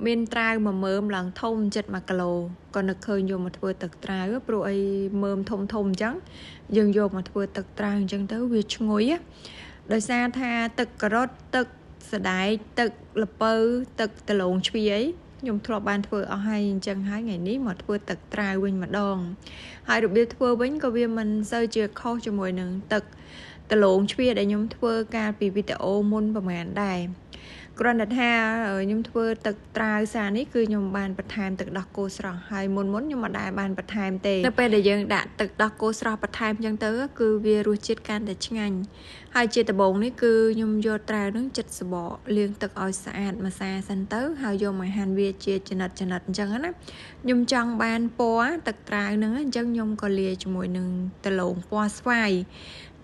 មានត្រាវមកមើមឡើងធំចិត្ត1គីឡូក៏នឹកឃើញយកមកធ្វើទឹកត្រាវព្រោះអីមើមធំអញ្ចឹងយើងយកមកធ្វើទឹកត្រាវអញ្ចឹងទៅវាឈ្ងុយដោយសារថាទឹកការ៉ុតទឹកសណ្តែកទឹកល្ពៅទឹកដលងជ្វាអីខ្ញុំធ្លាប់បានធ្វើអស់ហើយអញ្ចឹងហើយថ្ងៃនេះមកធ្វើទឹកត្រាវវិញម្ដងហើយរបៀបធ្វើវិញក៏វាមិនសូវជាខុសជាមួយនឹងទឹកដលងជ្វាដែលខ្ញុំធ្វើកាលពីវីដេអូមុនប្រហែលដែរគ្រាន់តែថាខ្ញុំធ្វើទឹកត្រាវសានេះគឺខ្ញុំបានបន្ថែមទឹកដោះគោស្រស់ហើយមុនខ្ញុំមិនដែលបានបន្ថែមទេនៅពេលដែលយើងដាក់ទឹកដោះគោស្រស់បន្ថែមអញ្ចឹងទៅគឺវារសជាតិកាន់តែឆ្ងាញ់ហើយជាដំបូងនេះគឺខ្ញុំយកត្រាវនឹងចិតសបកលាងទឹកឲ្យស្អាតម្សាសិនទៅហើយយកមកហាន់វាជាចំណិតអញ្ចឹងណាខ្ញុំចង់បានពណ៌ទឹកត្រាវហ្នឹងអញ្ចឹងខ្ញុំក៏លាយជាមួយនឹងដលងពណ៌ស្វាយ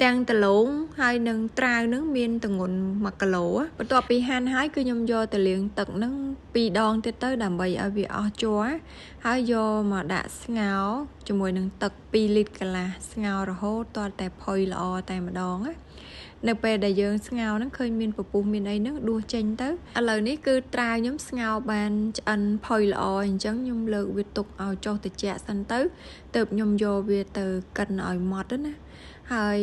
ទាំងដលងហើយនឹងត្រាវនឹងមានទម្ងន់1គីឡូបន្ទាប់ពីហាន់ហើយគឺខ្ញុំយកទៅលាងទឹកនឹង2ដងទៀតទៅដើម្បីឲ្យវាអស់ជ័រហើយយកមកដាក់ស្ងោរជាមួយនឹងទឹក2លីត្រកន្លះស្ងោររហូតទាល់តែផុយល្អតែម្ដងនៅពេលដែលយើងស្ងោរហ្នឹងឃើញមានពពុះមានអីហ្នឹងដួសចេញទៅឥឡូវនេះគឺត្រាវខ្ញុំស្ងោរបានឆ្អិនផុយល្អអញ្ចឹងខ្ញុំលើកវាទុកឲ្យចុះត្រជាក់សិនទៅទើបខ្ញុំយកវាទៅកិនឲ្យម៉ត់ណាហើយ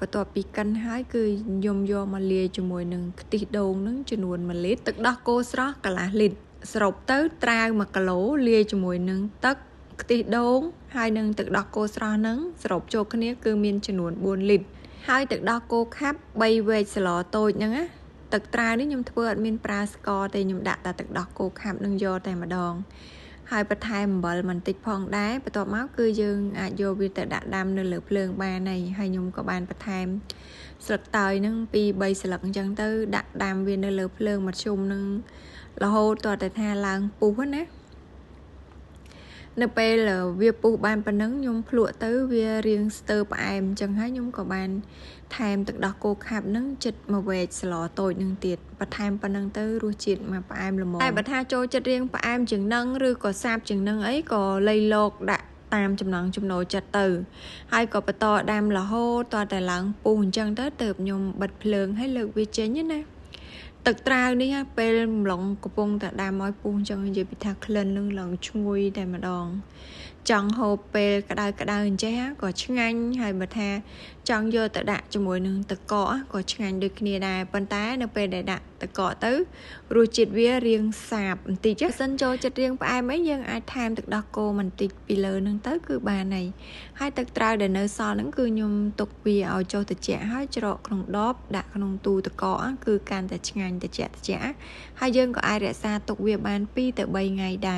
បន្ទាប់ពីកិនហើយគឺខ្ញុំយកមកលាយជាមួយនឹងខ្ទិះដូងនឹងចំនួន1លីត្រទឹកដោះគោស្រស់កន្លះលីត្រសរុបទៅត្រាវ1គីឡូលាយជាមួយនឹងទឹកខ្ទិះដូងហើយនឹងទឹកដោះគោស្រស់នឹងសរុបចូលគ្នាគឺមានចំនួន4លីត្រហើយទឹកដោះគោខាប់3វែកស្លតូចហ្នឹងណាទឹកត្រាវនេះខ្ញុំធ្វើអត់មានប្រើស្ករទេខ្ញុំដាក់តែទឹកដោះគោខាប់នឹងយកតែម្ដងហើយបន្ថែមអំបិលបន្តិចផងដែរបន្ទាប់មកគឺយើងអាចយកវាទៅដាក់ដាំនៅលើភ្លើងបានហើយខ្ញុំក៏បានបន្ថែមស្លឹកតើយនឹង2-3ស្លឹកអញ្ចឹងទៅដាក់ដាំវានៅលើភ្លើងមធ្យមនឹងរហូតទាល់តែថាឡើងពុះណានៅពេលវាពុះបានប៉ុណ្ណឹងខ្ញុំភ្លក់ទៅវារាងស្ទើរផ្អែមអញ្ចឹងហើយខ្ញុំក៏បានថែមទឹកដោះគោខាប់នឹងចិត្ត1វែកស្លតូចនឹងទៀតបន្ថែមប៉ុណ្ណឹងទៅរសជាតិមកផ្អែមល្មមតែបើថាចូលចិត្តរាងផ្អែមជាងនឹងឬក៏សាបជាងនឹងអីក៏លៃលោកដាក់តាមចំណង់ចំណូលចិត្តទៅហើយក៏បន្តដាំរហូតតតែឡើងពុះអញ្ចឹងទៅទើបខ្ញុំបិទភ្លើងហើយលើកវាចេញណាទឹកត្រាវនេះពេលម្លងកំពុងតែដាំឲ្យពុះអញ្ចឹងនិយាយពីថាក្លិននឹងឡើងឈ្ងុយតែម្ដងចង់ហូបពេលក្តៅអញ្ចេះក៏ឆ្ងាញ់ហើយបើថាចង់យកទៅដាក់ជាមួយនឹងទឹកកកក៏ឆ្ងាញ់ដូចគ្នាដែរប៉ុន្តែនៅពេលដែលដាក់ទឹកកកទៅរសជាតិវារាងសាបបន្តិចសិនចូលចិត្តរាងផ្អែមអីយើងអាចថែមទឹកដោះគោបន្តិចពីលើនឹងទៅគឺបានហើយទឹកត្រាវដែលនៅសល់ហ្នឹងគឺខ្ញុំទុកវាឲ្យចុះត្រជាក់ហើយច្រកក្នុងដបដាក់ក្នុងទូទឹកកកគឺកាន់តែឆ្ងាញ់ត្រជាក់ហើយយើងក៏អាចរក្សាទុកវាបាន2 ទៅ 3ថ្ងៃដែរ